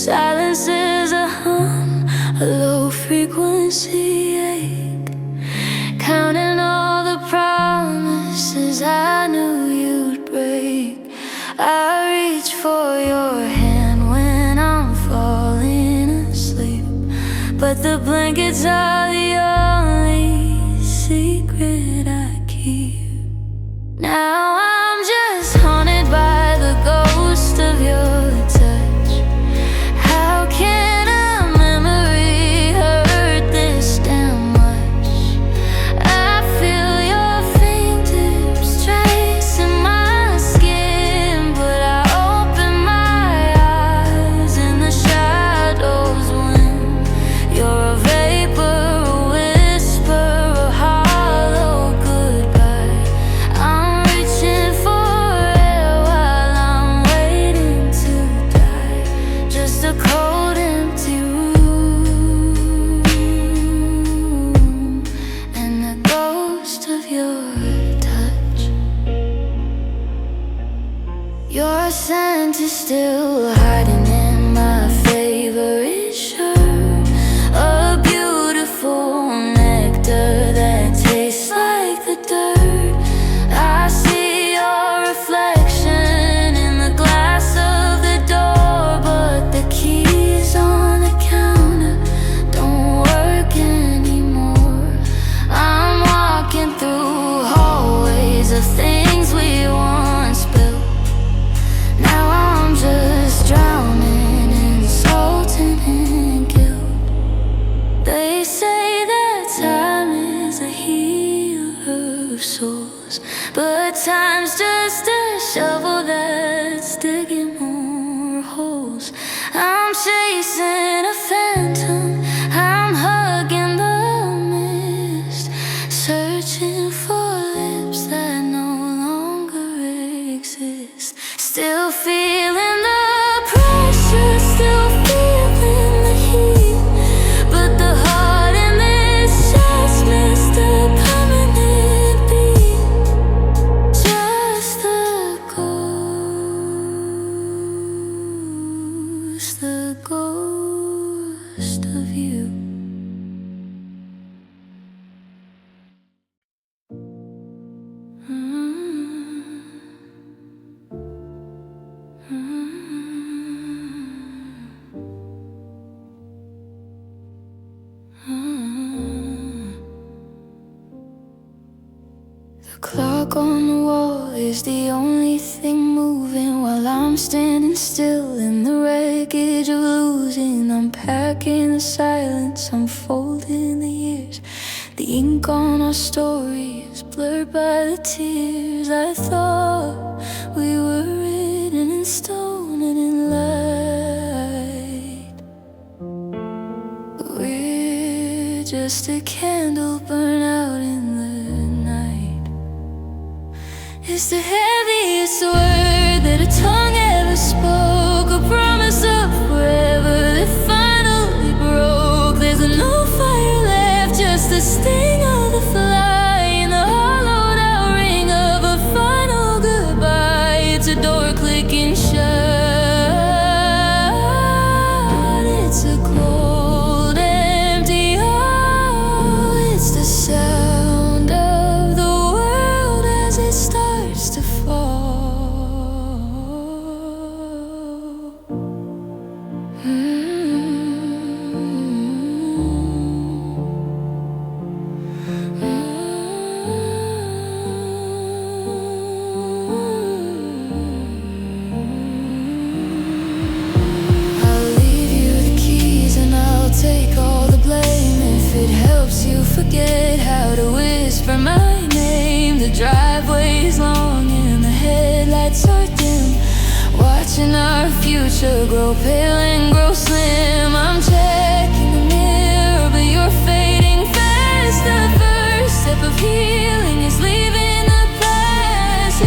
Silence is a hum, a low frequency ache, counting all the promises I knew you'd break. I reach for your hand when I'm falling asleep, but the blankets are the only secret I keep. Now I'm just haunted by the ghost of your touch. How can a memory hurt this damn much? I feel your fingertips tracing my skin, but I open my eyes in the shadows when you're a vapor, a whisper, a hollow goodbye. I'm reaching for air while I'm waiting to die. Just a cold, empty room and the ghost of your touch. Your scent is still hiding in my favorite shirt, a beautiful nectar that tastes like the dirt. I see your reflection in the glass of the door, but the keys on the counter don't work anymore. I'm walking through hallways of things we once built. Now I'm just drowning in salt and guilt. They say that time is a healer of souls, but time's just a shovel that's digging more holes. I'm chasing a phantom, I'm hugging the mist, searching for lips that no longer exist. Still feeling the pressure, still feeling the heat, but the heart in this chest missed a permanent beat. Just the ghost of you. The clock on the wall is the only thing moving while I'm standing still in the wreckage of losing. I'm packing the silence, I'm folding the years. The ink on our story is blurred by the tears. I thought we were written in stone and in light, but we're just a candle burnt out in the night. It's the heaviest word that a tongue ever spoke, a promise of forever that finally broke. There's no fire left, just the sting of the fly and the hollowed out ring of a final goodbye. It's a door clicking shut, it's a cold, empty hall. It's the sound of the world as it starts to fall. I'll leave you the keys and I'll take all the blame if it helps you forget how to whisper my name. The driveway's long and the headlights are dim, watching our future grow pale and grow slim. I'm checking the mirror, but you're fading fast. The first step of healing is leaving the past.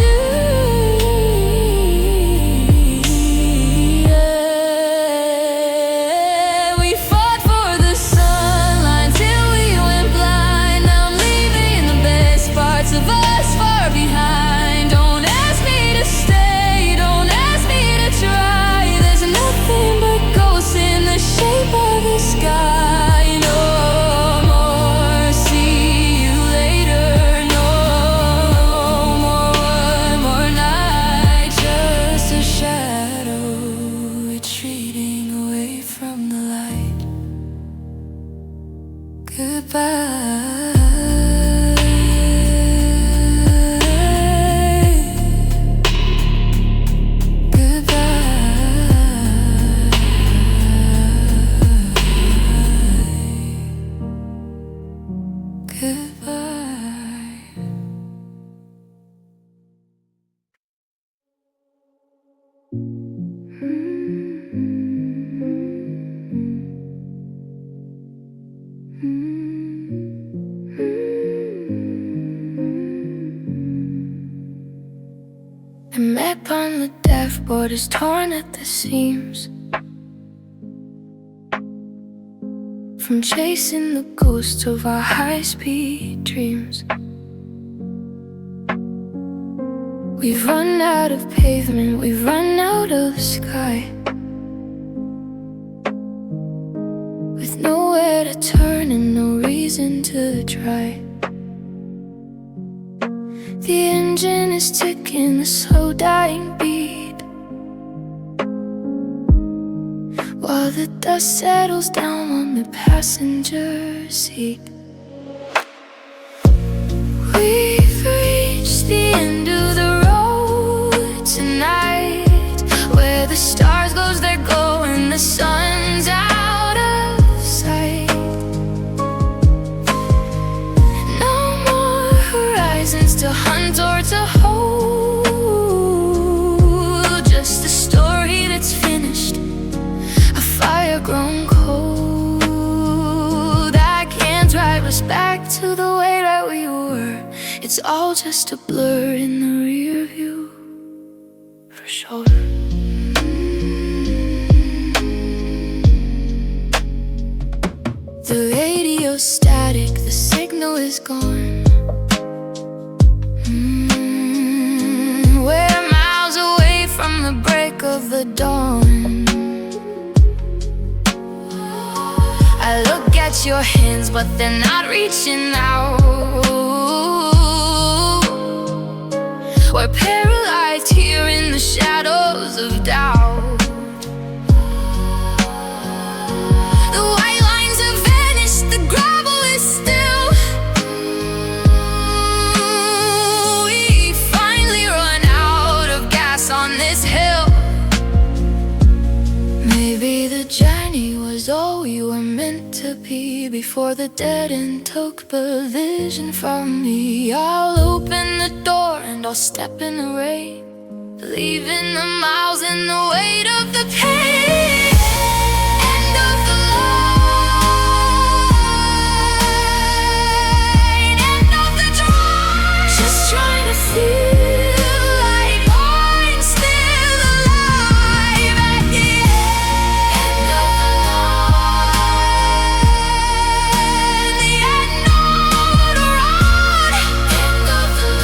Yeah, we fought for the sunlight till we went blind. Now I'm leaving the best parts of us far behind. Don't ask me to stay, don't ask me to try. There's nothing but ghosts map on the dashboard is torn at the seams from chasing the ghosts of our high-speed dreams. We've run out of pavement, we've run out of the sky, with nowhere to turn and no reason to try. The engine is ticking, a slow dying beat, while the dust settles down on the passenger seat. We've reached the end of the road tonight, where the stars close their glow and the sun's out of sight. No more horizons to hunt or to hold, just a story that's finished, a fire grown cold that can't drive us back to the way that we were. It's all just a blur in the rear view, for sure. The radio's static, the signal is gone. We're miles away from the break of the dawn. I look at your hands, but they're not reaching out. We're paralyzed here in the shadows of doubt. The white lines have vanished, the gravel is still. We finally run out of gas on this hill. Maybe the journey was all we were meant to be before the dead end took possession from me. I'll open the door and I'll step in the rain, leaving the miles and the weight of the pain. End of the line, end of the drive. Just trying to feel like I'm still alive at the end of the line, the end of the road, end of the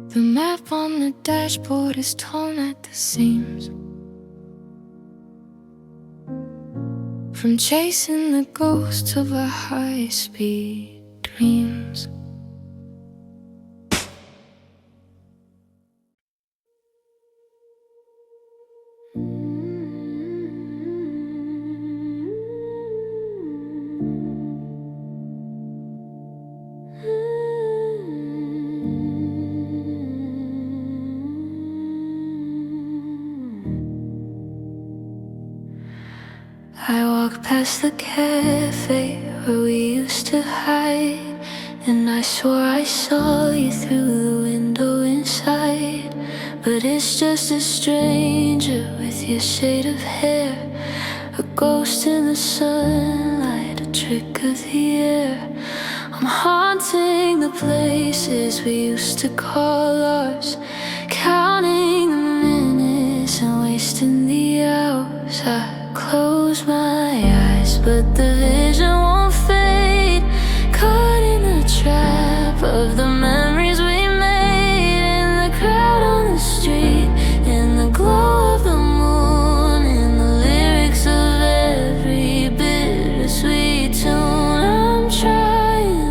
The map on the dashboard is torn at the seams from chasing the ghosts of our high-speed dreams. I walk past the cafe where we used to hide, and I swore I saw you through the window inside. But it's just a stranger with your shade of hair, a ghost in the sunlight, a trick of the air. I'm haunting the places we used to call ours, counting the minutes and wasting the hours. I close my eyes, but the vision won't fade, caught in the trap of the memories we made, in the crowd on the street, in the glow of the moon, in the lyrics of every bittersweet tune. I'm trying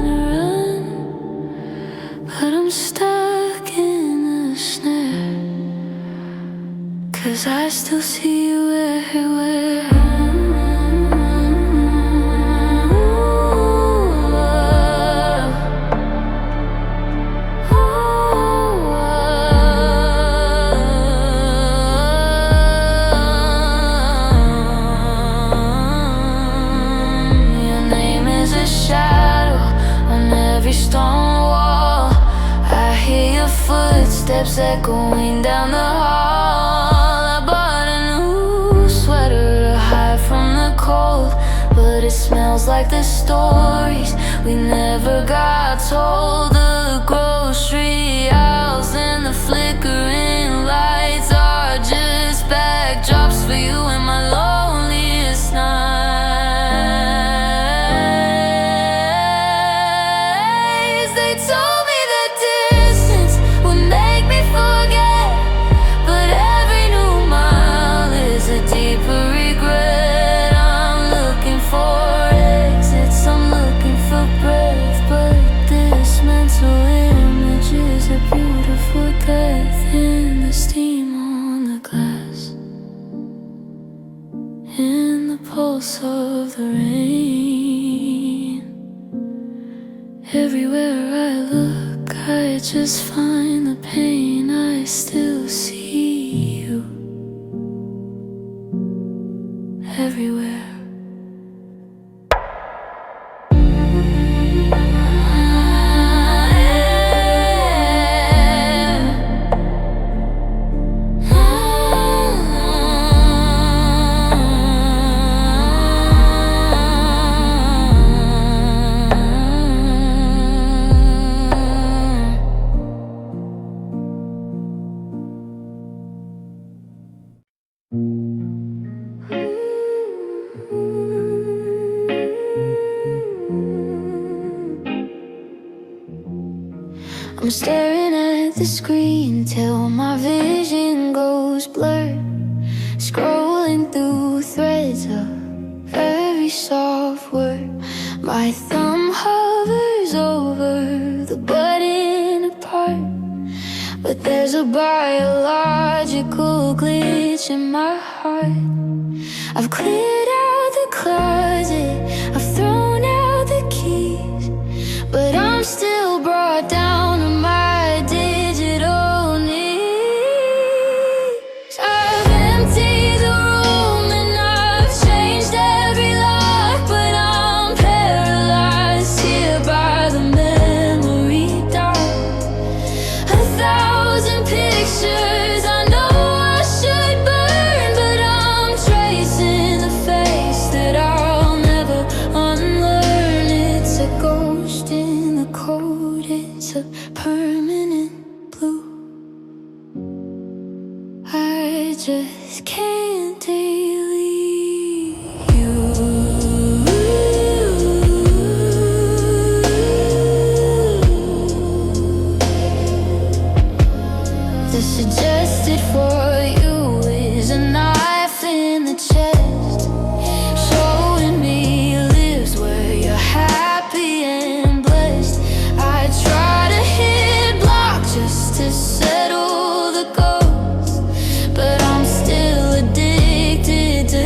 footsteps echoing down the hall. I bought a new sweater to hide from the cold, but it smells like the stories we never got told. The grocery aisles and the flickering lights are just backdrops for you in my loneliest nights. They told me that distance would make me forget, but every new mile is a deeper regret. I'm looking for exits, I'm looking for breath, but this mental image is a beautiful death. In the steam on the glass, in the pulse of the rain, everywhere I look, I just find the pain. I still see you everywhere. I'm staring at the screen till my vision goes blurred, scrolling through threads of very soft word. My thumb hovers over the button apart, but there's a biological glitch in my heart. I've cleared out the closet, I've thrown out the keys, but I'm still brought down to my digital knees. I've emptied the room and I've changed every lock, but I'm paralyzed here by the memory dark. 1,000 pictures I know I should burn, but I'm tracing the face that I'll never unlearn. It's a ghost in the code, it's a permanent blue. I just can't delete you. The suggested for you is a knife in the chest, showing me lives where you're happy and blessed. I try to hit block just to settle the ghost, but I'm still addicted to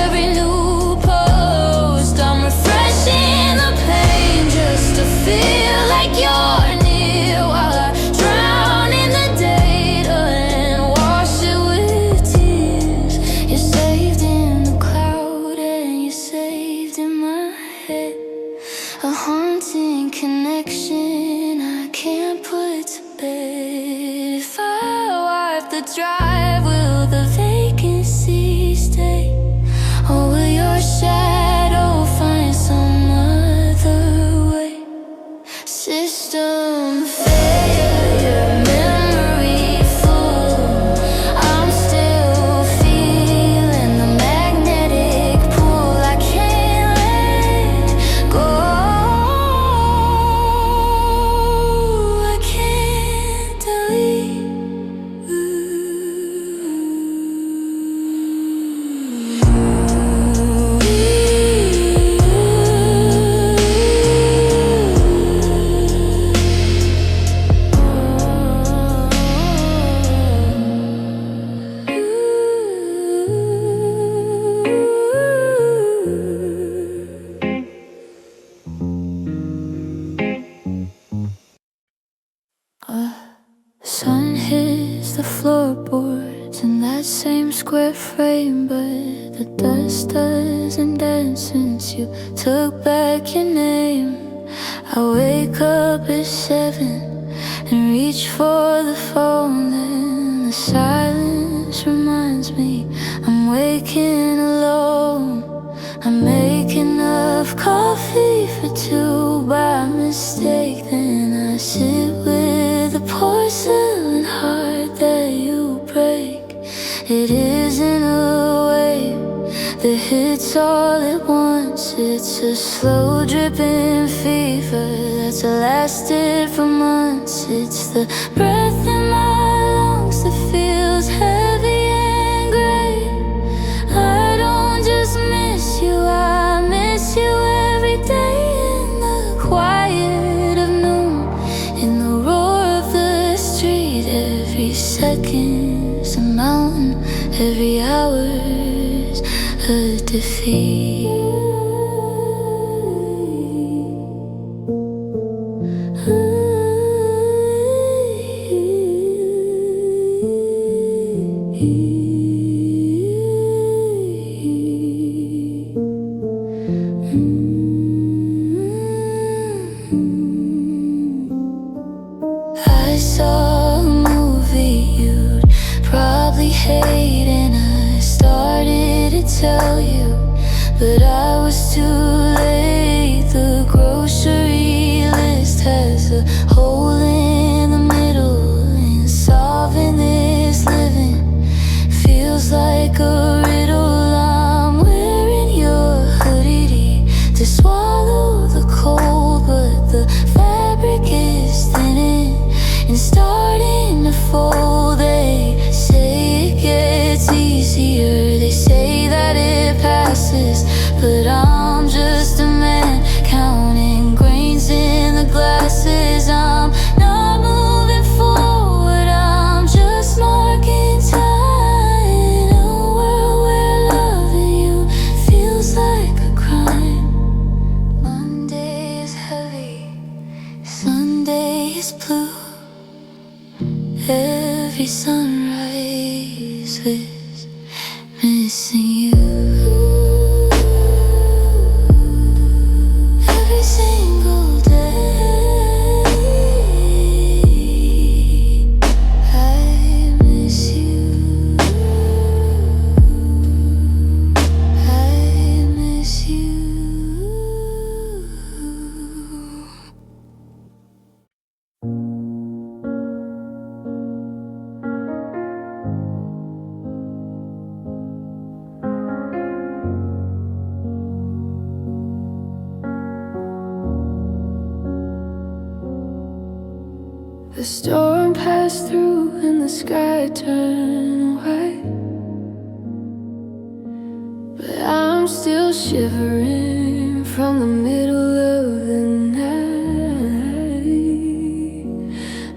every new post. I'm refreshing the pain just to feel like you're near, while I drown in the data and wash it with tears. You're saved in the cloud and you're saved in my head, a haunting connection I can't put to bed. If I wipe the drive, will the vacancy stay, or will your shadow find some other way? System failure, memory full. I'm still feeling the magnetic pull. I can't let go. I can't delete sun hits the floorboards in that same square frame, but the dust doesn't dance since you took back your name. I wake up at 7, and reach for the phone. Then the silence reminds me I'm waking alone. I make enough coffee for two by mistake. Then I sit with the porcelain heart that you break. It isn't a wave that hits all at once. It's a slow dripping fever that's lasted for months. It's the breath in my lungs that feels heavy and gray. I don't just miss you, I miss you every day. In the quiet of noon, in the roar of the street, every second's a mountain, every hour's a defeat. I saw a movie you'd probably hate, and I started to tell you, but I was too late. The grocery list has a hole in the middle, and solving this living feels like a riddle. I'm wearing your hoodie to swallow the cold, but the fabric is thinning and starting to fold. They say it gets easier, they say that it passes, but I'm just a man counting grains in the glasses. I'm not moving forward, I'm just marking time in a world where loving you feels like a crime. Monday is heavy, Sunday is blue. Every sunrise is missing you. Every single day I miss you. I miss you. The storm passed through and the sky turned white, but I'm still shivering from the middle of the night.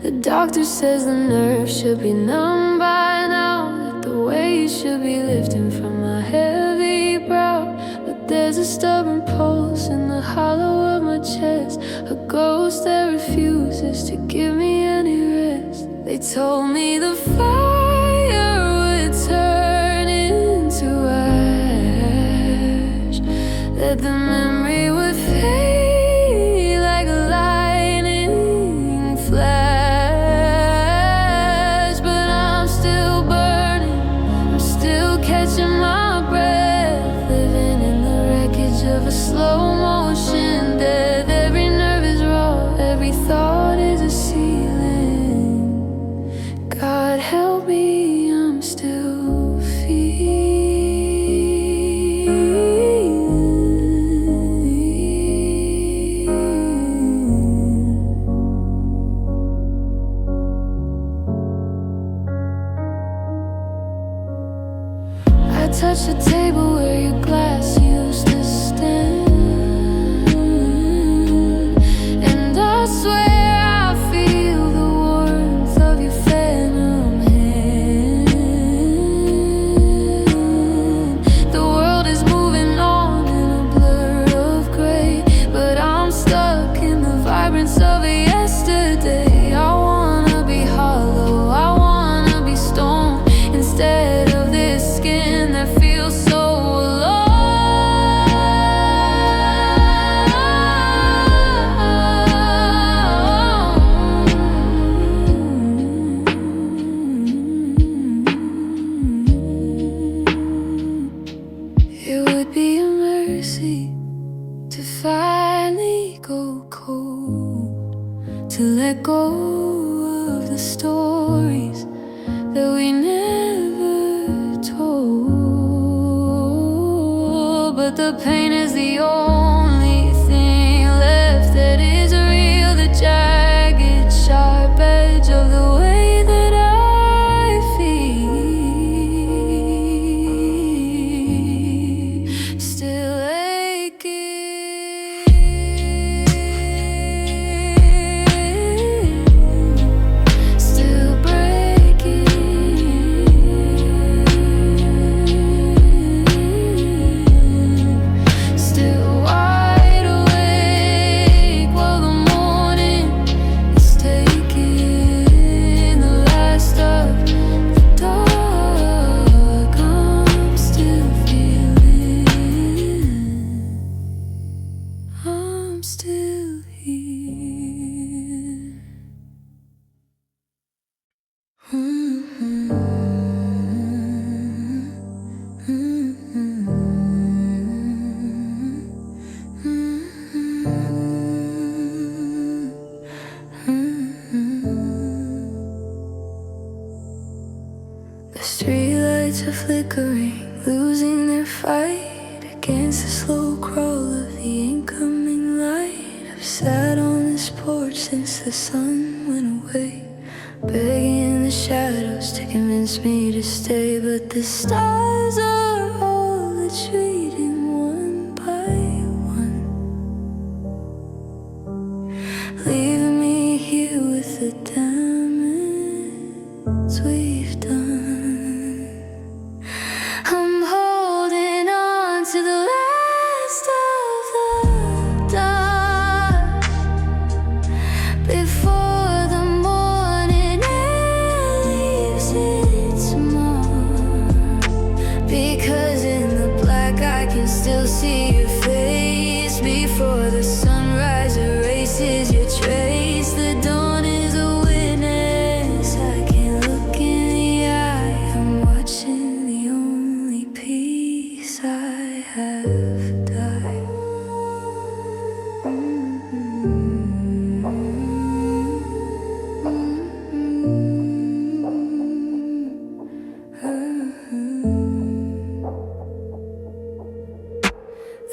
The doctor says the nerves should be numb by now, that the weight should be lifting from my heavy brow. But there's a stubborn pulse in the hollow of my chest, a ghost that refuses to give me any rest. They told me the fire would turn into ash, that the memory would fade like a lightning flash. But I'm still burning, I'm still catching my breath, living in the wreckage of a slow motion death. Every nerve is raw, every thought is a ceiling. God help me, I'm still I touch the table where your glass used to stand, and I swear I feel the warmth of your phantom hand. The world is moving on in a blur of gray, but I'm stuck in the vibrance of a yesterday. I wanna be hollow, I wanna be stone, instead of this skin that feels so to finally go cold, to let go of the stories that we never told. But the pain is the only thing left that is real, the jagged, sharp edge of the way that I feel, still aching, still breaking, still wide awake while the morning is taking the last of the dark. I'm still feeling, I'm still here. The streetlights are flickering, losing their fight against the slow crawl of the incoming light. I've sat on this porch since the sun went away, begging the shadows to convince me to stay. But the stars are all retreating one by one, leaving me here with the damage we've done. I'm holding on to the last of the dark before the morning air leaves its mark. Because in the black I can still see your face before the sunrise erases your trace. The dawn is a witness, I can't look in the eye. I'm watching the only peace I have die.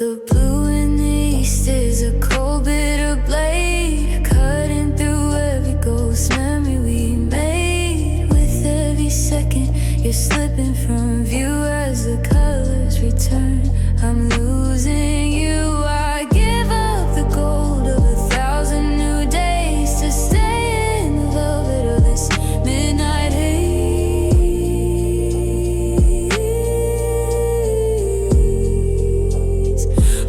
The blue in the east is a cold, bitter blade, cutting through every ghost memory we made. With every second, you're slipping from view as the colors return. I'm losing you. I give up the gold of 1,000 new days to stay in the velvet of this midnight haze.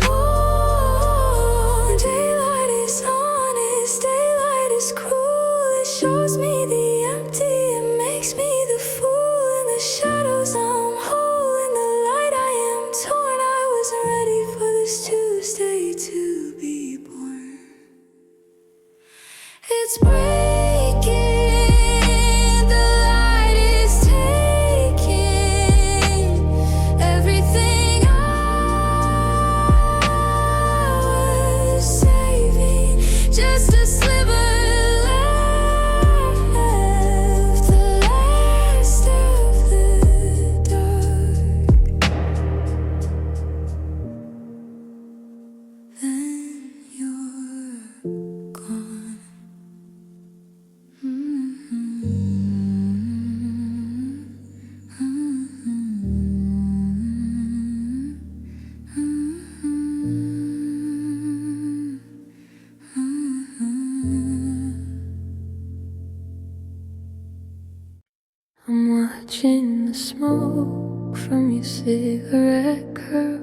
Oh, daylight is honest, daylight is cruel. It shows me the empty, it makes me the fool. In the shadows I'm whole, in the light I am torn. I wasn't ready for this Tuesday to be born. It's breaking, the light is taking everything I was saving. Just a sliver left, the last of the dark. Then you're gone. I'm watching the smoke from your cigarette curl,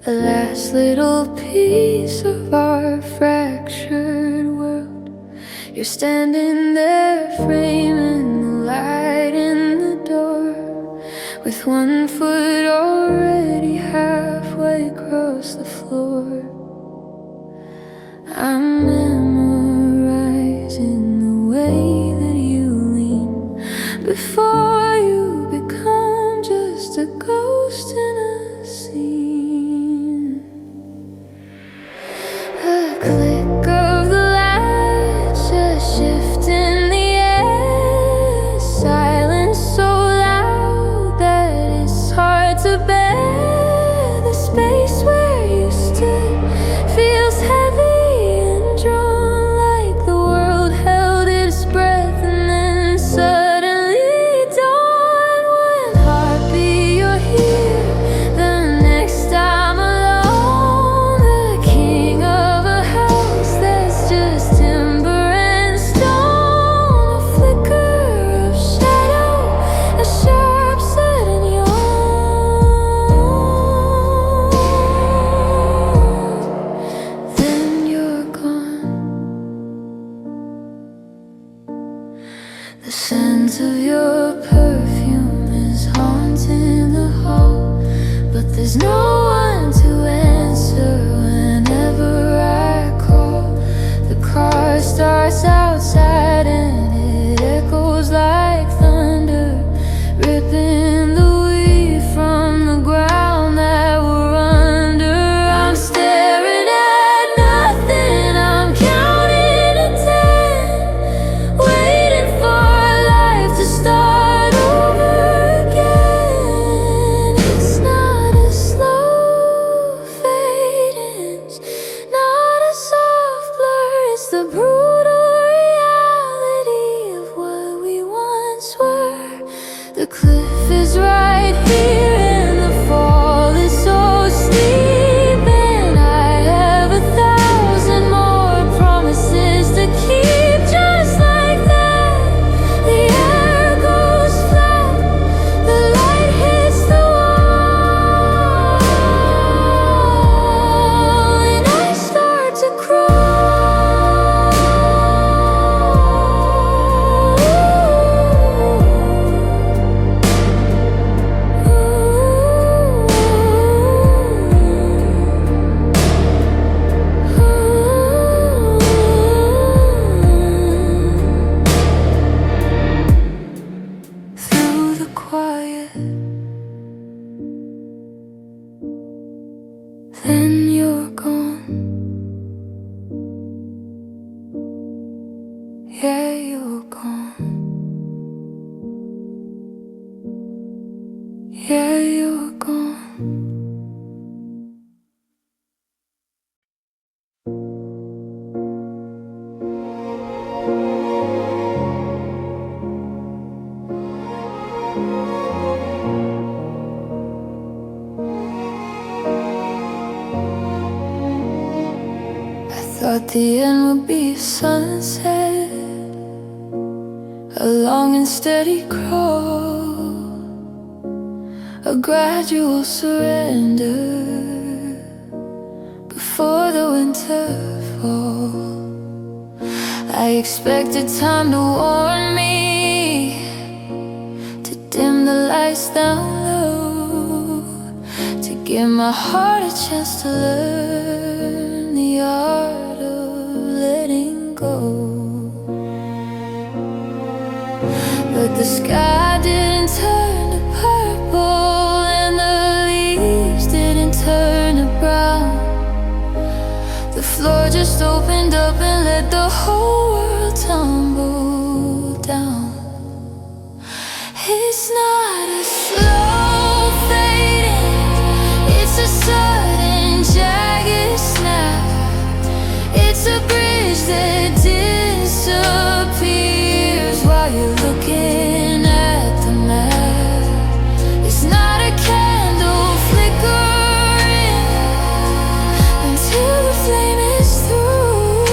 the last little piece of our fractured world. You're standing there, framing the light in the door, with one foot already halfway across the floor. I'm memorizing the way that you lean before you become just a ghost in a scene. Thought the end would be a sunset, a long and steady crawl, a gradual surrender before the winter fall. I expected time to warn me, to dim the lights down low, to give my heart a chance to learn the art of letting go. But the sky didn't turn to purple, and the leaves didn't turn to brown. The floor just opened up and let the whole world tumble down. It's not a slow fading, it's a sudden jagged snap. It's a bridge that disappears while you're looking at the map. It's not a candle flickering until the flame is through.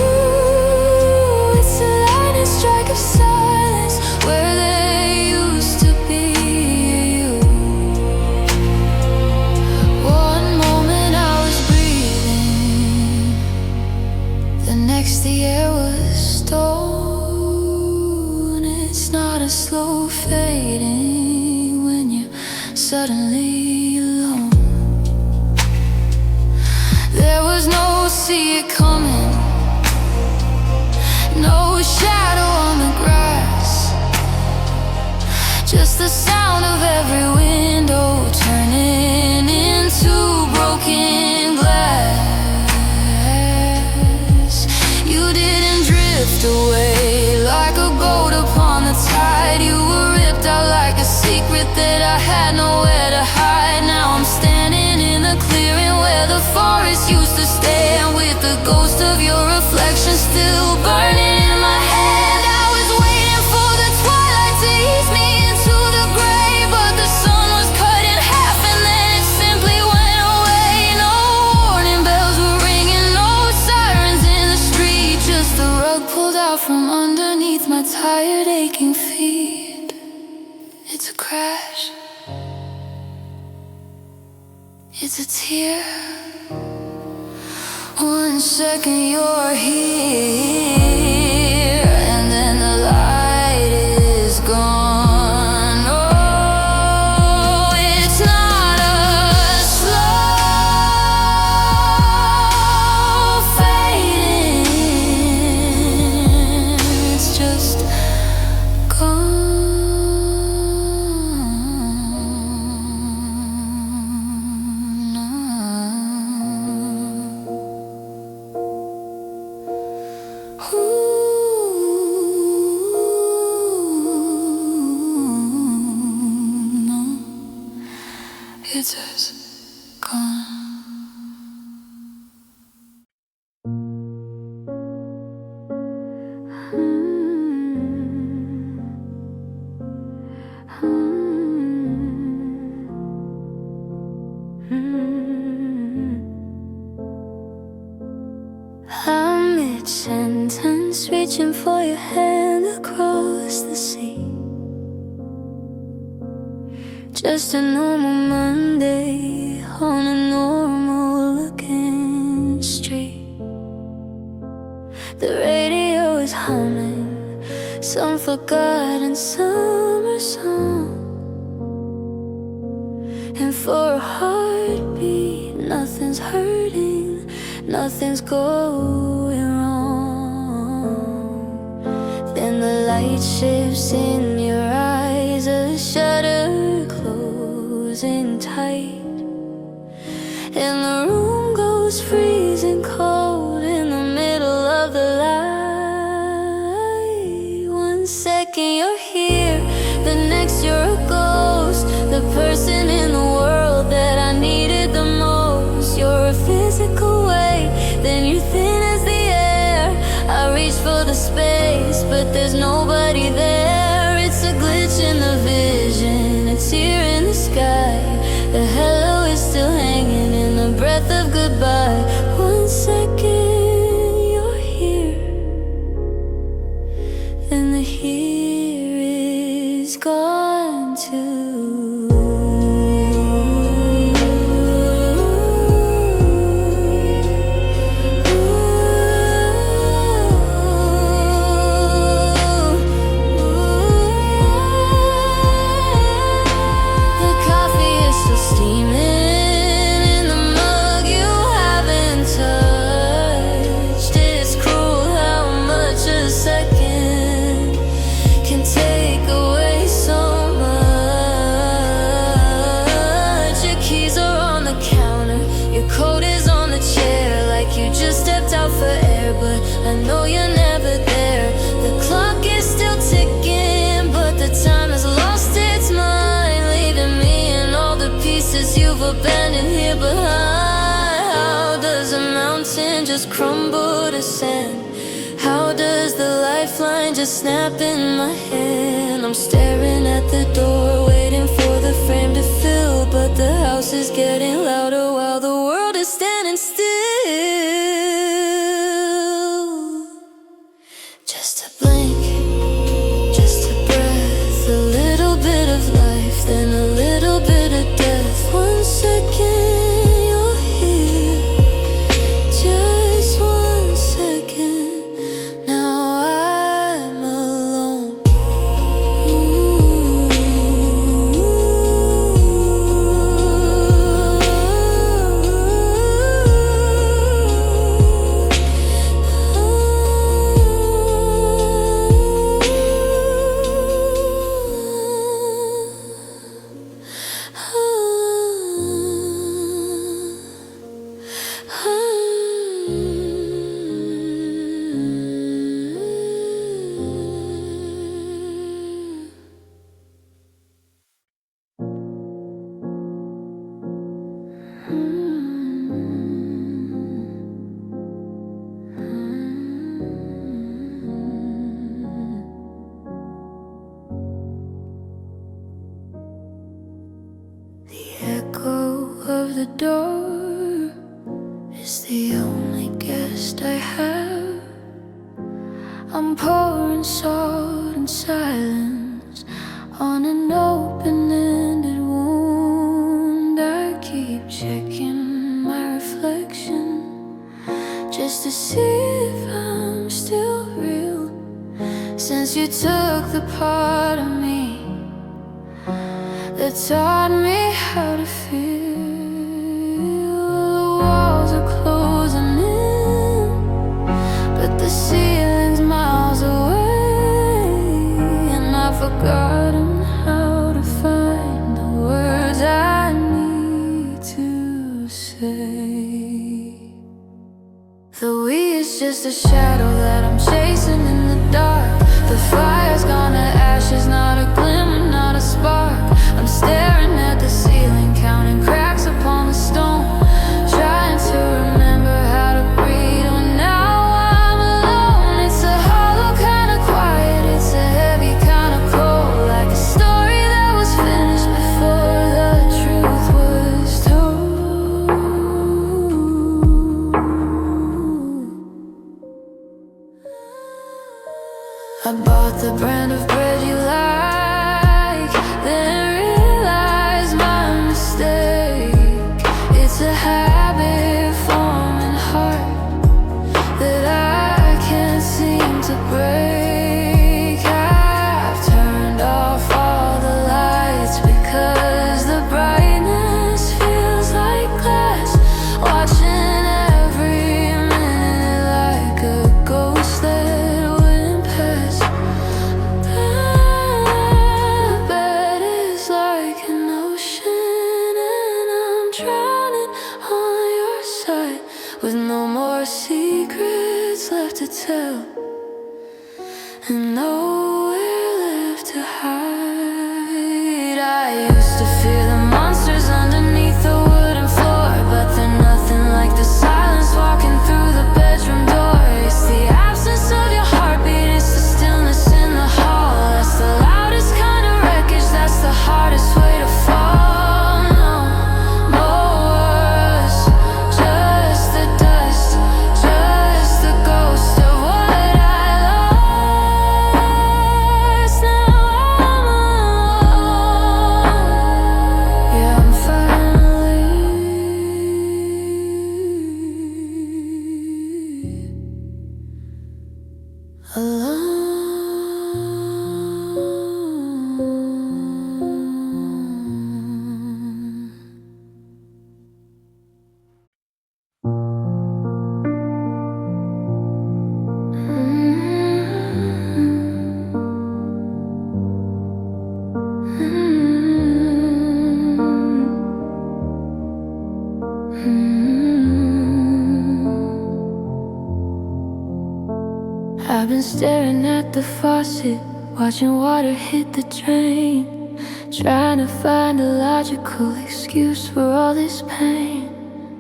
It's a lightning strike of silence where there used to be you. One moment I was breathing, the next the air was stone. It's not a slow fading when you're suddenly alone. There was no see it coming, no shadow on the grass, just the sound of every window turning into broken glass. You didn't drift away like a boat upon the tide. You were ripped out like a secret that I had nowhere to hide. Now I'm standing in the clearing where the forest used to stand, with the ghost of your reflection still burning in my hand. I was waiting for the twilight to ease me into the gray, but the sun was cut in half and then it simply went away. No warning bells were ringing, no sirens in the street, just the rug pulled out from underneath my tired aching feet. It's a crash, it's a tear. 1 second you're here, and then the light is gone. Oh, it's not a slow fading, it's just gone. No, it's just gone. I'm mid-sentence, reaching for your hand across the sea. Just a normal Monday on a normal looking street. The radio is humming some forgotten summer song, and for a heartbeat, nothing's hurting, nothing's going wrong. Then the light shifts in your eyes, a shutter closing tight, and the room goes freezing cold in the middle of the light. 1 second you're here, the next you're a ghost, the person in the world that I needed the most. You're a physical weight, then you're thin as the air. I reach for the space, but there's nobody there. It's a glitch in the vision, it's here in the sky. The hello is still hanging in the breath of goodbye. 1 second you're I know you're never there. The clock is still ticking, but the time has lost its mind, leaving me and all the pieces you've abandoned here behind. How does a mountain just crumble to sand? How does the lifeline just snap in my hand? I'm staring at the door, waiting for the frame to fill, but the house is getting louder while the world is standing still. Just a blink, just a breath, a little bit of life, then a little bit of death. 1 second you're here, just 1 second. Now I'm alone. The echo of the door is the only guest I have. I'm pouring salt and silence on an open-ended wound. I keep checking my reflection just to see if I'm still real. Since you took the part of me that taught me how to feel. The walls are closing in, but the ceiling's miles away, and I've forgotten how to find the words I need to say. The we is just a shadow that I'm chasing in the dark. The fire's gone to ashes, not a glimmer, not a spark. I'm staring at the ceiling, counting cracks upon the stone, trying to remember how to breathe. When now I'm alone, it's a hollow kind of quiet, it's a heavy kind of cold, like a story that was finished before the truth was told. I bought the brand of bread you like, then realized my mistake. It's a habit forming hard that I can't seem to break. I've turned off all the lights because the brightness feels like glass, watching every minute like a ghost that wouldn't pass. The bed is like an ocean, and I'm drowning on your side, with no more secrets left to tell, and nowhere left to hide. I used to fear the monsters underneath the wooden floor, but they're nothing like the silence walking through the bedroom door. It's the absence of your heartbeat, it's the stillness in the hall. That's the loudest kind of wreckage, that's the hardest way to fall. No, no words, just the dust, just the ghost of what I lost. I've been staring at the faucet, watching water hit the drain, trying to find a logical excuse for all this pain.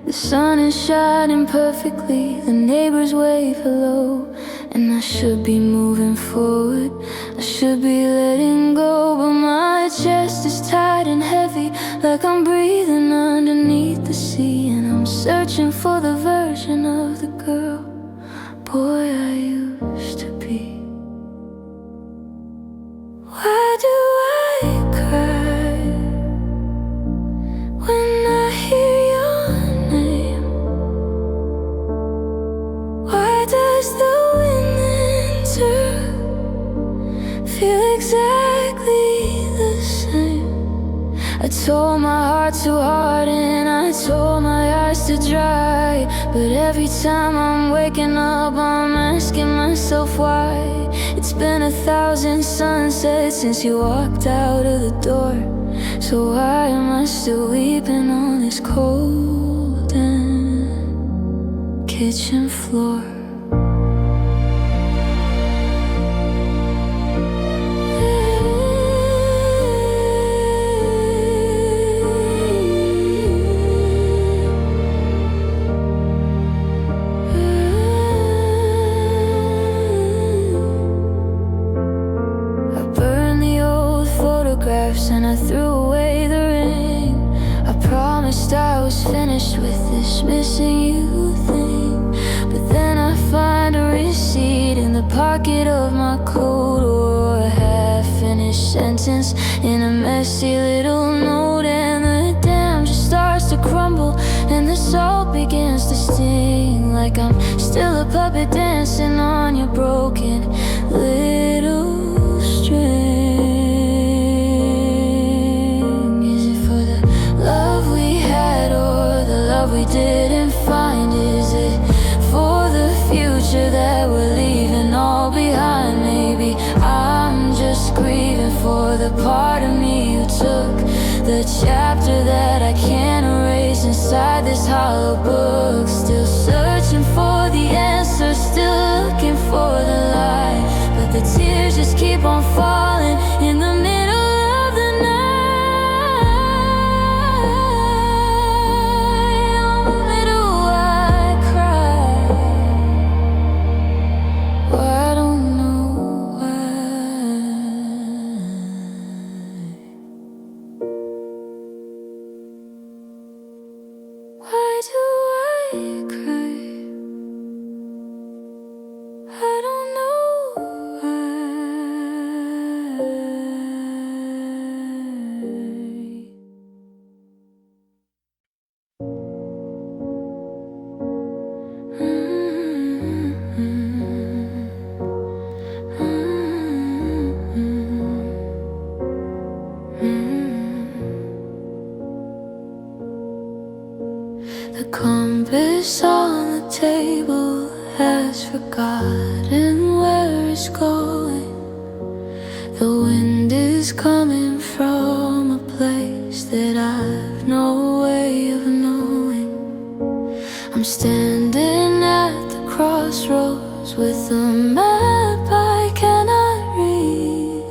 The sun is shining perfectly, the neighbors wave hello, and I should be moving forward, I should be letting go, but my chest is tight and heavy, like I'm breathing underneath the sea. And I'm searching for the version of the girl, boy, I used to be. Why do I cry when I hear your name? Why does the wind enter feel exactly the same? I told my heart to harden, I told my eyes to dry, but every time I'm waking up I'm asking myself why. It's been 1,000 sunsets since you walked out of the door, so why am I still weeping on this cold and kitchen floor? And I threw away the ring. I promised I was finished with this missing you thing, but then I find a receipt in the pocket of my coat, or a half-finished sentence in a messy little note, and the dam just starts to crumble and the salt begins to sting, like I'm still a puppet dancing on your broken little string. We didn't find, is it for the future that we're leaving all behind? Maybe I'm just grieving for the part of me who took the chapter that I can't erase inside this hollow book. Still searching for the answer, still looking for the light, but the tears just keep on falling in the middle of the night. Why do I cry? I don't know The compass on the table has forgotten where it's going. The wind is coming from a place that I've no way of knowing. I'm standing at the crossroads with a map I cannot read,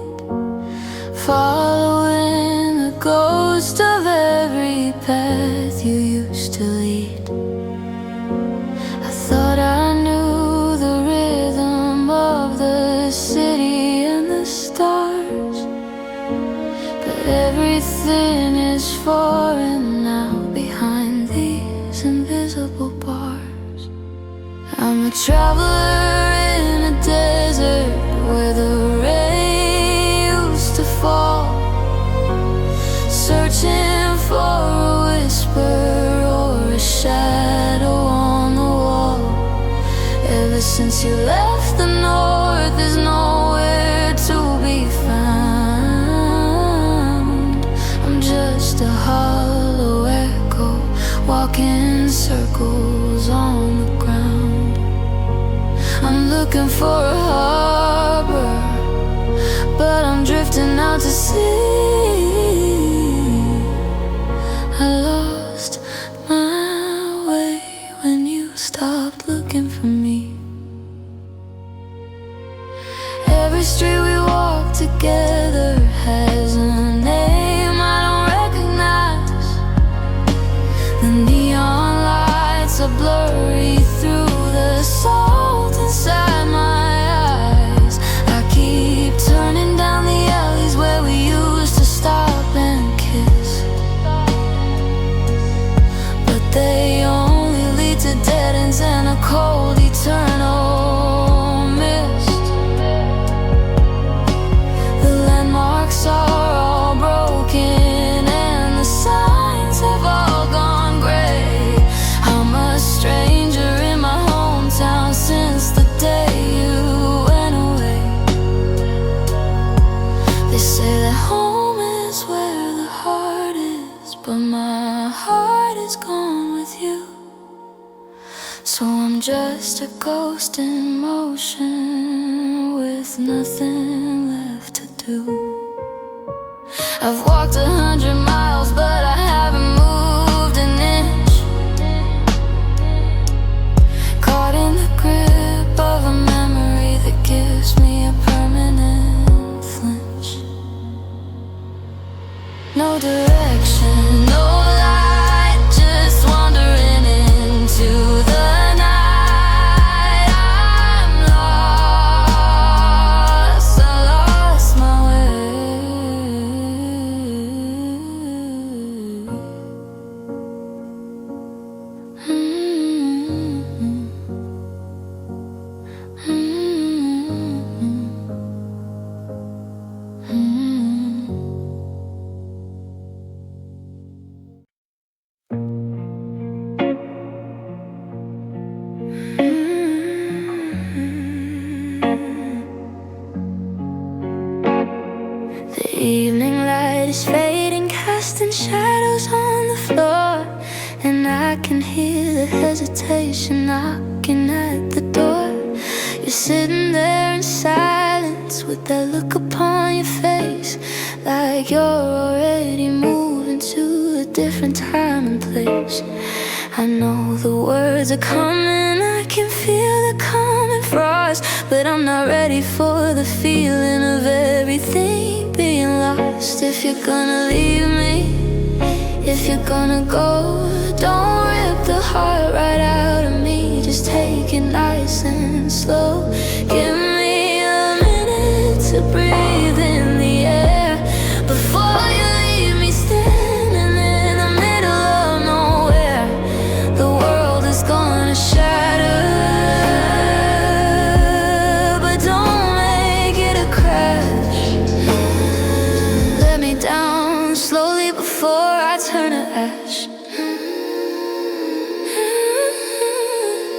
following the ghost of every path you used to lead. I thought I knew the rhythm of the city and the stars, but everything is foreign now behind these invisible bars. I'm a traveler in a desert where the rain used to fall, searching for a whisper or a shadow on the wall. Ever since you left the north, there's nowhere to be found. I'm just a hollow echo, walking circles on the ground. I'm looking for a harbor, but I'm drifting out to sea. I lost my way when you stopped looking for me. Every street we walk together has a name I don't recognize. The neon lights are blurry through the salt inside my eyes. I keep turning down the alleys where we used to stop and kiss, but they only lead to dead ends and a cold eternal mist. The landmarks are all broken and the signs have all gone gray. I'm a stranger in my hometown since the day you went away. They say that home is where the heart is, but my heart is gone with you. So I'm just a ghost in motion with nothing left to do. I've walked 100 miles, but I haven't moved an inch. Caught in the grip of a memory that gives me a permanent flinch. No direction, no light, just wandering into the night. I'm lost, I lost my way. The evening light is fading, casting shadows on the floor, and I can hear the hesitation knocking at the door. You're sitting there in silence with that look upon your face, like you're already moving to a different time and place. I know the words are coming, I can feel the coming frost, but I'm not ready for the feeling of everything being lost. If you're gonna leave me, if you're gonna go, don't rip the heart right out of me. Just take it nice and slow. Give me a minute to breathe in the air before you leave me standing in the middle of nowhere. The world is gonna shatter, but don't make it a crash. Let me down slowly before I turn to ash.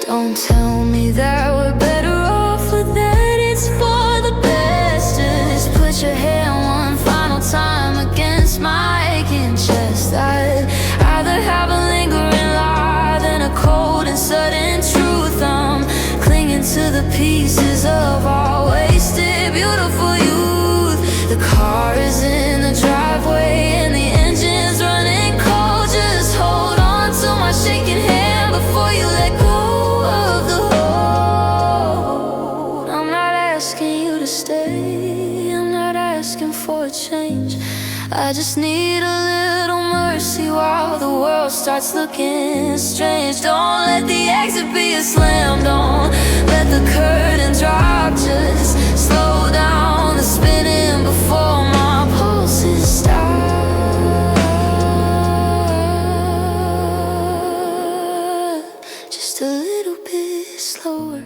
Don't tell me that we're better off, or that it's for the best. Just put your hand one final time against my aching chest. I'd rather have a lingering lie than a cold and sudden truth. I'm clinging to the pieces of our wasted, beautiful youth. The car is in the driveway and the engine's running cold. Just hold on to my shaking hand before you let go of the hold. I'm not asking you to stay, I'm not asking for a change. I just need a little mercy while the world starts looking strange. Don't let the exit be a slam, don't let the curtain drop. Just slow down the spinning before my pulses stop. Just a little bit slower,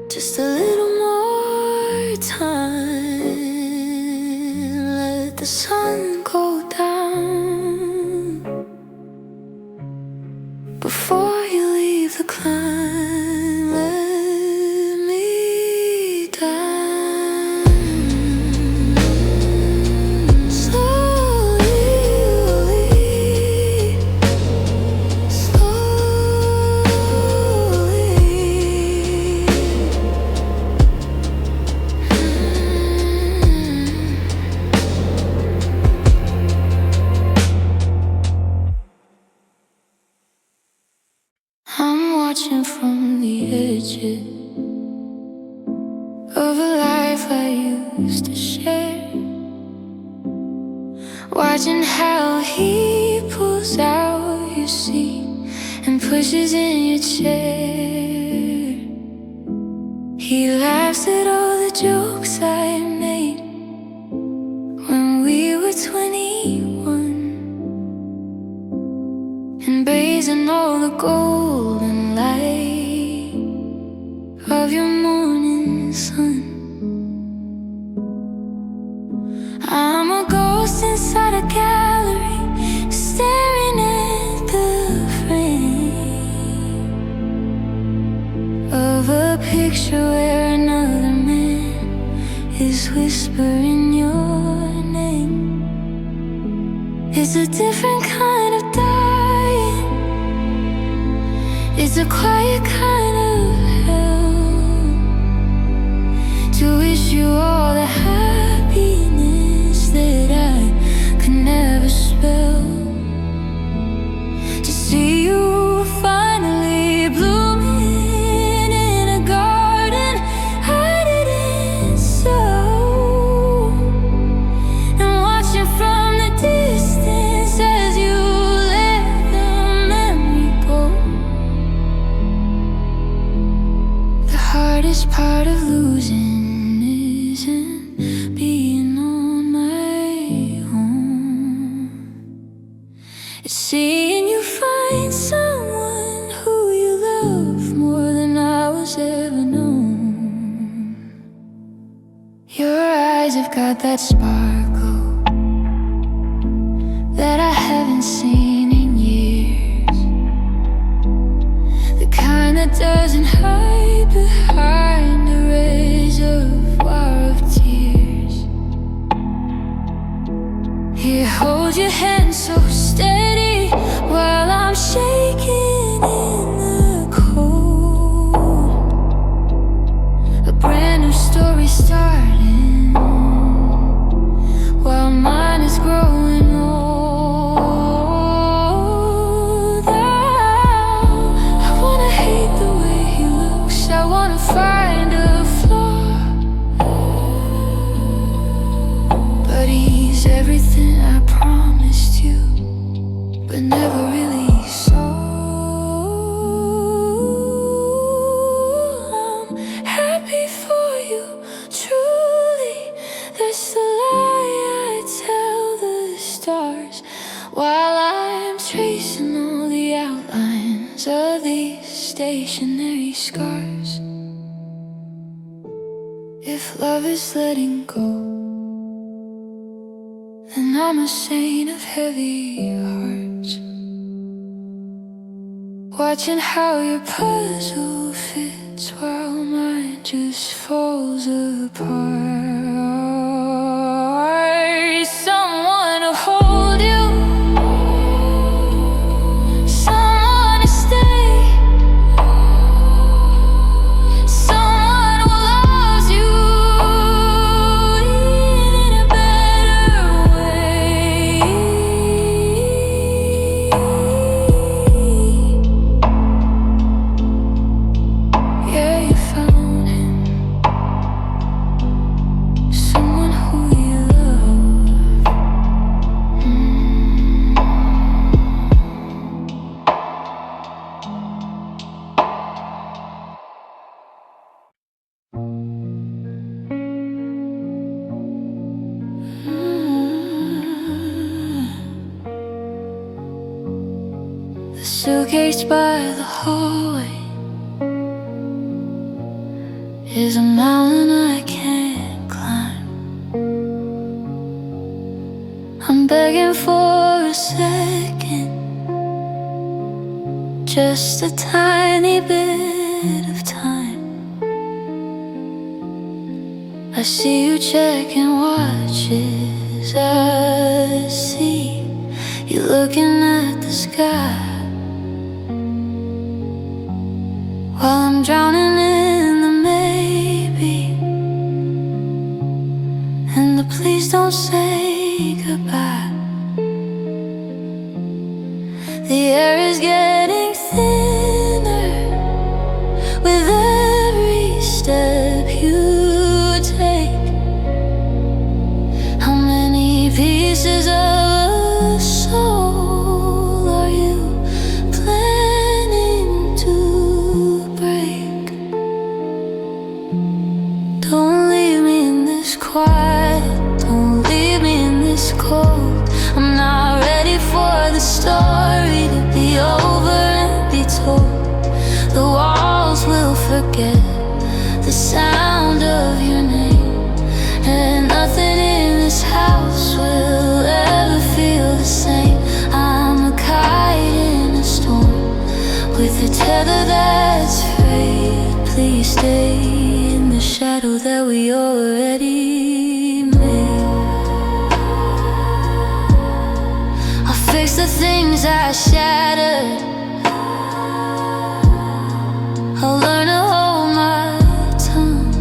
just a little more time. Let the sun go down before you leave the climb. Let me down slowly, I'm watching from the edges, of a life I used to share, watching how he pulls out your seat and pushes in your chair. He laughs at all the jokes I made when we were 21, and bathes in all the golden light of your morning sun. I'm a ghost inside a gallery, staring at the frame of a picture where another man is whispering your name. It's a different kind of dying, it's a quiet kind of hell, to wish you all the happiness that I could never spell, to see you finally blooming in a garden I didn't sow, and watching from the distance as you let the memory go. The hardest part of losing isn't being on my own, it's seeing you find someone who you love more than I was ever known. Your eyes have got that sparkle that I haven't seen in years, the kind that doesn't hide behind a reservoir of tears. He holds your hand so steady while I'm shaking in the cold, a brand new story starting while mine is growing old. I wanna hate the way he looks, I wanna find a flaw, but he's everything I promised you, but never really saw. I'm happy for you, truly, that's the lie I tell the stars, while I'm tracing all the outlines of these stationary scars. If love is letting go, then I'm a saint of heavy hearts, watching how your puzzle fits while mine just falls apart. Someone to hold you, someone to stay, someone who loves you in a better way. Yeah, you found him, someone who you love. The suitcase by the hallway is a mountain I can't climb. I'm begging for a second, just a tiny bit of time. I see you checking watches, I see you looking at the sky, while I'm drowning in the maybe and the please don't say goodbye. The air is getting thinner with every step you forget the sound of your name. And nothing in this house will ever feel the same. I'm a kite in a storm with a tether that's frayed. Please stay in the shadow that we already made. I'll fix the things I shattered. I'll learn to hold my tongue.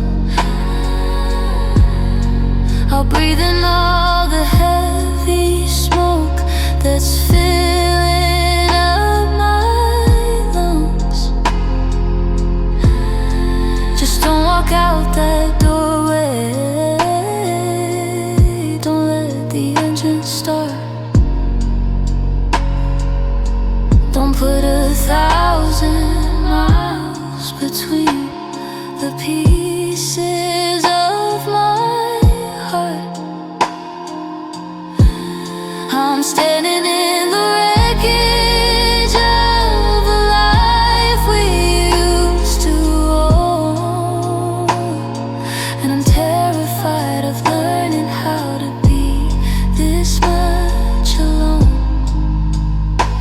I'll breathe in all the heavy smoke that's filling up my lungs. Just don't walk out that doorway. Don't let the engine start. Don't put 1,000 miles between the pieces of my heart. I'm standing in the wreckage of a life we used to own, and I'm terrified of learning how to be this much alone.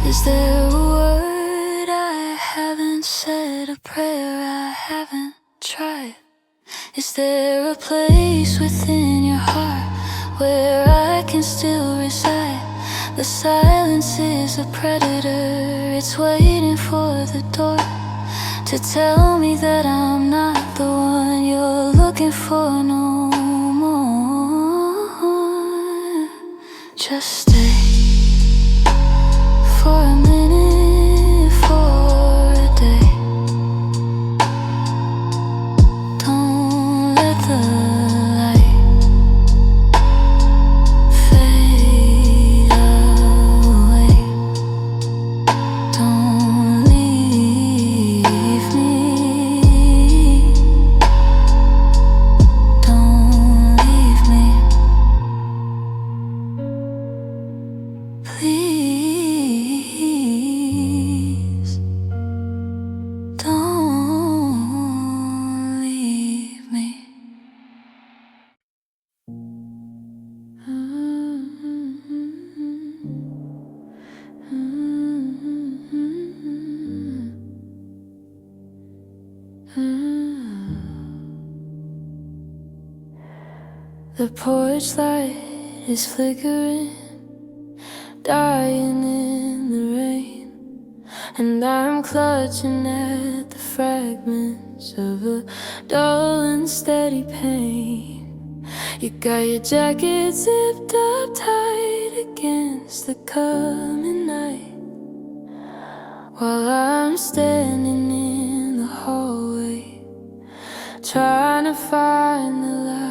Is there a word I haven't said, a prayer I haven't tried? Is there a place within your heart where I can still reside? The silence is a predator, it's waiting for the door to tell me that I'm not the one you're looking for no more. Just stay for a minute, for a day. Don't let the light fade away. Don't leave me. Don't leave me. Please don't leave me. The porch light is flickering, dying in the rain, and I'm clutching at the fragments of a dull and steady pain. You got your jacket zipped up tight against the coming night, while I'm standing in the hallway trying to find the light.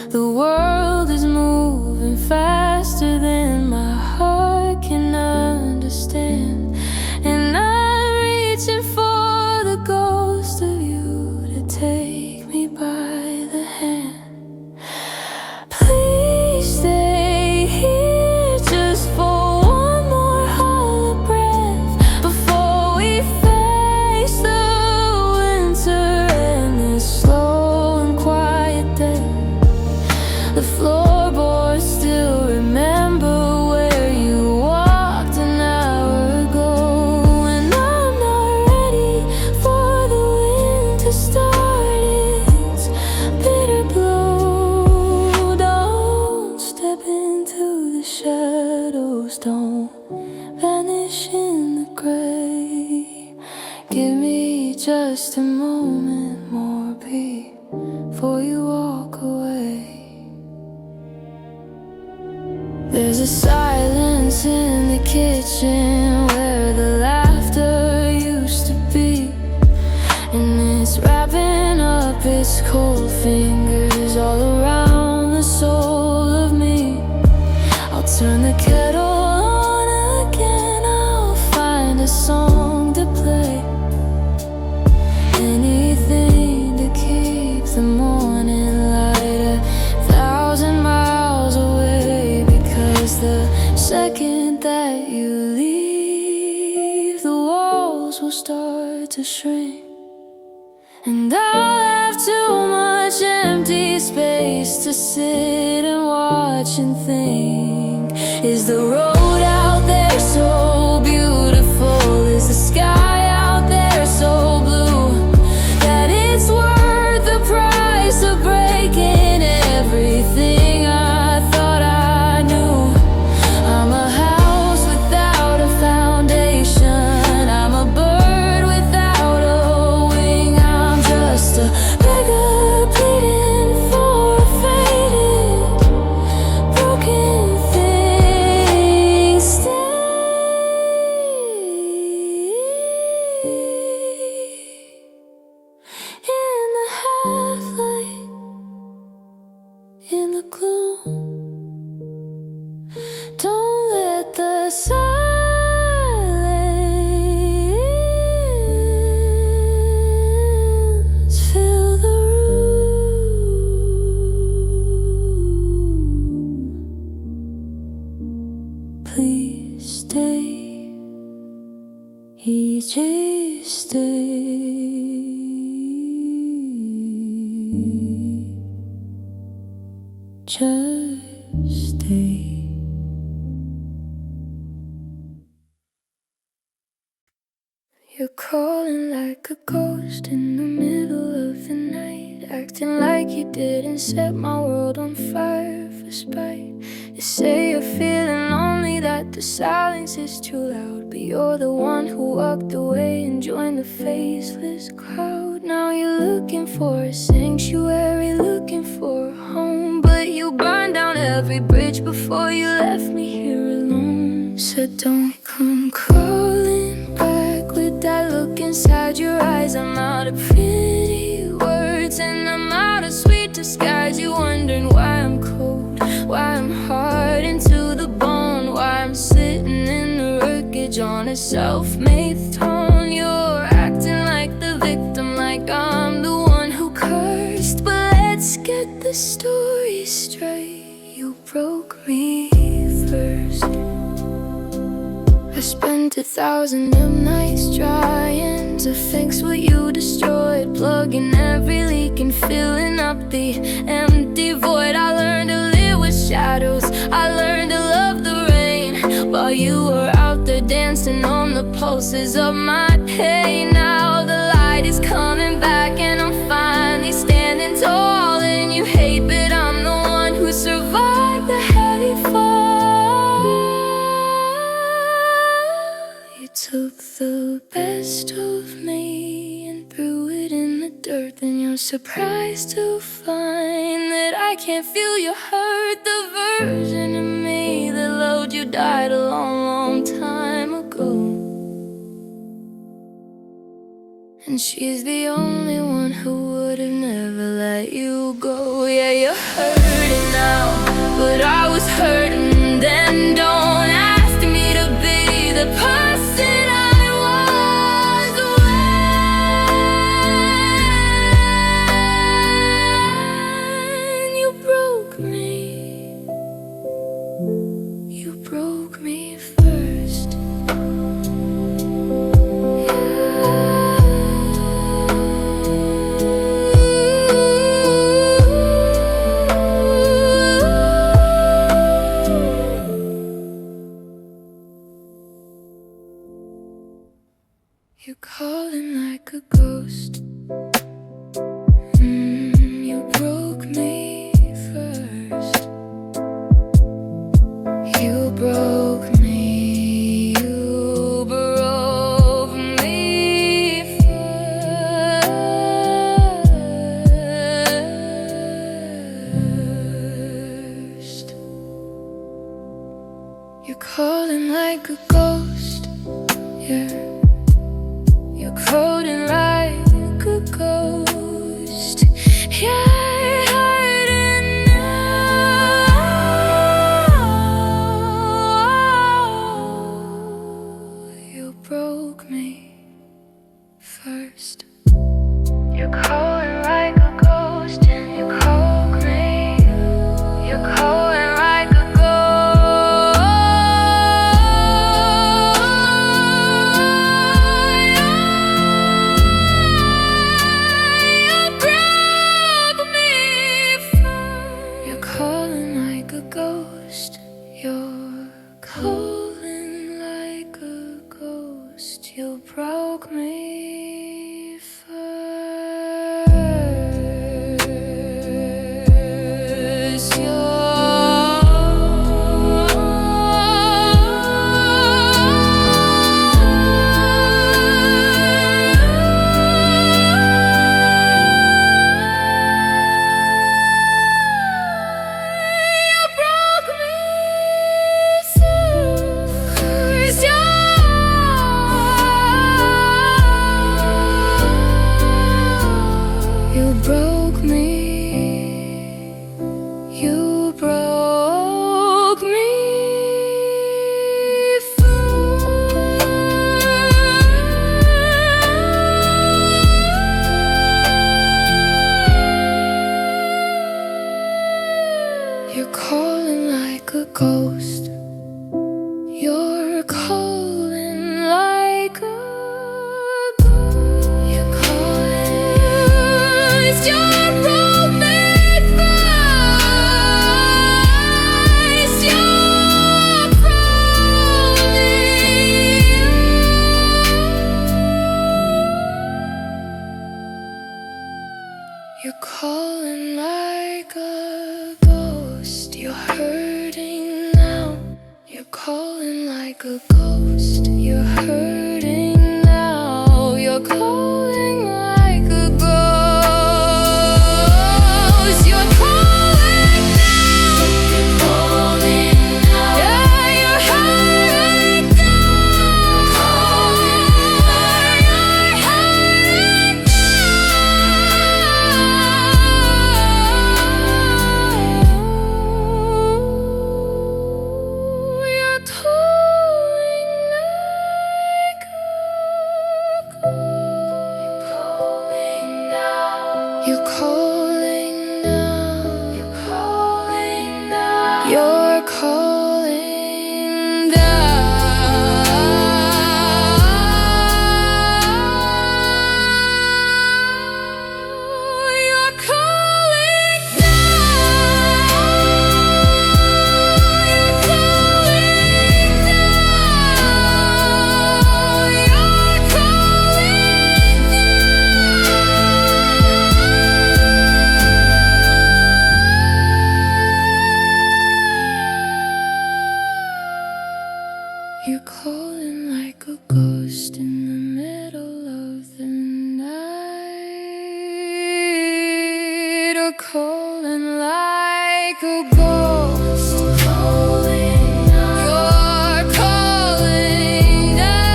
The world is moving faster than my heart can understand, and I'm reaching for the ghost of you to take me by the hand. Please stay here just for one more hollow breath before we face the winter and this slow and quiet death. The floorboards still remember where you walked an hour ago, and I'm not ready for the wind to start its bitter blow. Don't step into the shadows, don't vanish in the gray. Give me just a moment more before you walk away. There's a silence in the kitchen where the laughter used to be, and it's wrapping up its cold fingers all around the soul of me. I'll turn the kettle on again, I'll find a song to play, anything to keep the morning light 1,000 miles away. Because the second that you leave, the walls will start to shrink. And I'll have too much empty space to sit and watch and think. Is the road out there so beautiful? Is the sky out there so blue that it's worth the price of breaking everything I thought I knew? I'm a house without a foundation. I'm a bird without a wing. I'm just a beggar pleading for a faded, broken thing. Stay in the half-light, in the gloom. Don't let the silence fill the room. Please stay, EJ, stay. Just stay. You're calling like a ghost in the middle of the night, acting like you didn't set my world on fire for spite. You say you're feeling lonely, that the silence is too loud, but you're the one who walked away and joined the faceless crowd. Now you're looking for a sanctuary, looking for a home, but you burned down every bridge before you left me here alone. So don't come crawling back with that look inside your eyes. I'm out of pretty words and I'm out of sweet disguise. You're wondering why I'm cold, why I'm hardened to the bone, why I'm sitting in the wreckage on a self-made throne. You're acting like the victim, like I'm the one who cursed. But let's get the story straight. You broke me first. I spent 1,000 of nights trying to fix what you destroyed, plugging every leak and filling up the empty void. I learned to live with shadows, I learned to love the rain, while you were out there dancing on the pulses of my pain. Now the light is coming back and I'm finally standing tall. And you hate, but I'm the one who survived the heavy fall. You took the best of me and threw it in the dirt, and you're surprised to find that I can't feel your hurt. The version of me that loved you died a long, long time ago, and she's the only one who would have never let you go. Yeah, you're hurting now, but I was hurting then. Don't ask me to be the person I was when you broke me. You broke me first. You're calling like a ghost. You broke me first. You broke me. You broke me first. You're calling like a ghost. Yeah. You're coding like a ghost. Yeah, hiding now. You broke me first. You're calling like a ghost, and you broke me. You're calling like a broke me first. You broke me, you broke me first. You're calling like a ghost. You're calling like a ghost. You're calling. It's your broke me first. You're calling. You're calling like a ghost. You're hurting now. You're calling like a ghost. You're hurting now. You're calling like a ghost. You're calling now. You're calling now. Yeah, you're hurting now. You're hurting now. You're calling like a ghost. You're calling now. You're calling now. You're calling now. You're calling You're calling like a ghost in the middle of the night. Or calling like a ghost. Calling now. You're calling now.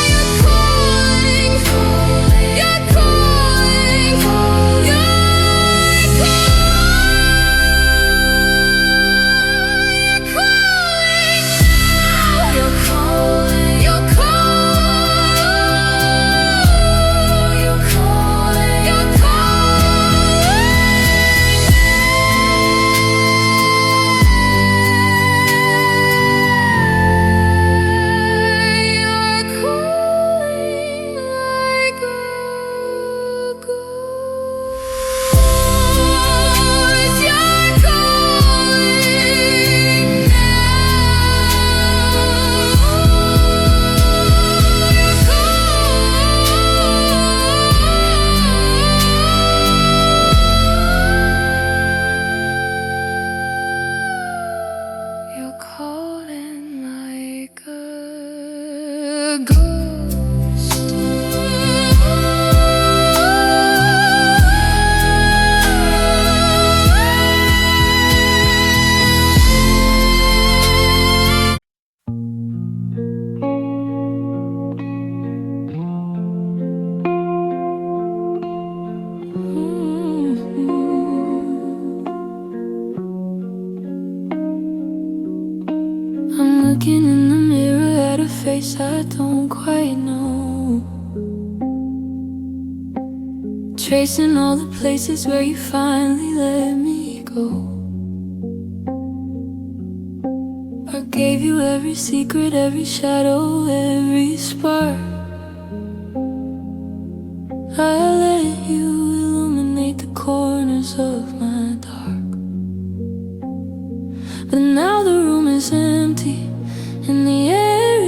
You're calling. You're calling. You're looking in the mirror at a face I don't quite know. Tracing all the places where you finally let me go. I gave you every secret, every shadow, every spark. I let you illuminate the corners of my dark. But now the room is empty and the air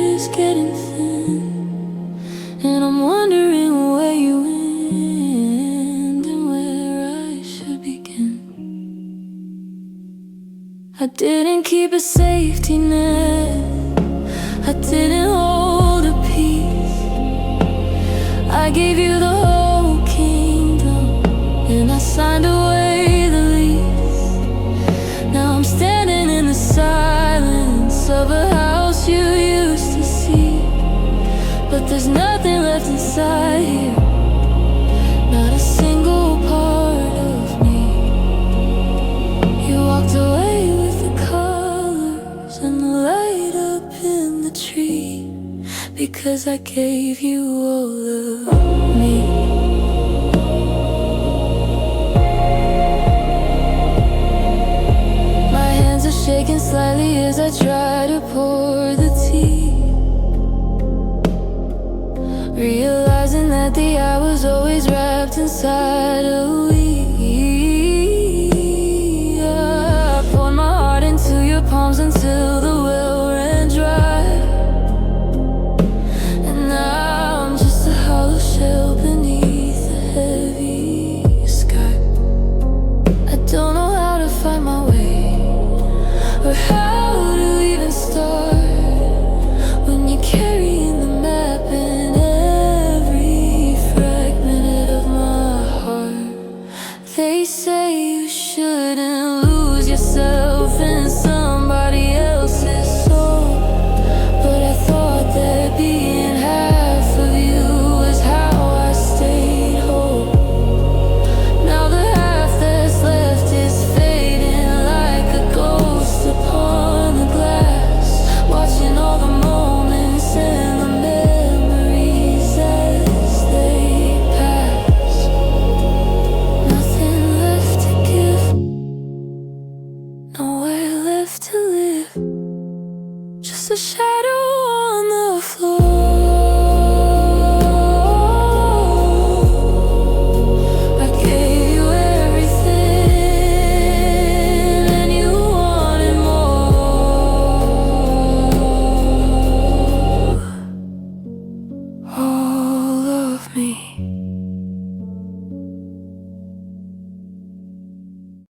a safety net. I didn't hold a piece. I gave you the whole kingdom, and I signed away the lease. Now I'm standing in the silence of a house you used to see, but there's nothing left inside here, not a single part of me. You walked away with the colors and the light up in the tree, because I gave you all of me. My hands are shaking slightly as I try to pour the tea, realizing that the I was always wrapped inside a